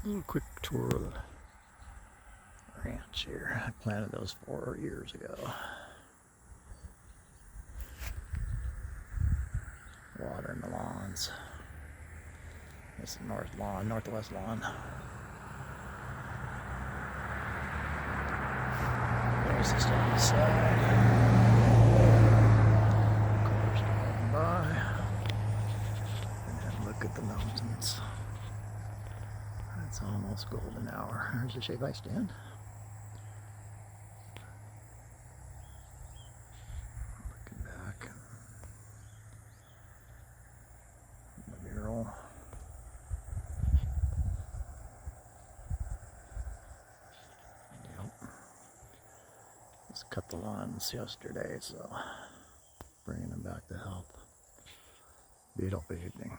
A little quick tour of the ranch here. I planted those 4 years ago. Watering the lawns. This is the northwest lawn. There's the stormy side. Cars driving by. And look at the mountains. It's almost golden hour. There's the shave ice stand. Looking back. The mural. Yep. Just cut the lawns yesterday, so bringing them back to health. Beautiful evening.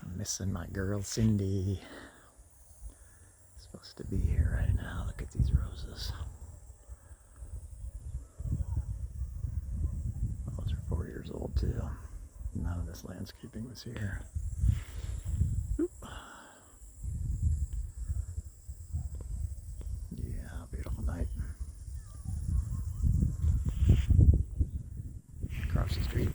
I'm missing my girl Cindy. Supposed to be here right now. Look at these roses. Those are 4 years old too. None of this landscaping was here. Oop. Yeah, beautiful night. Across the street.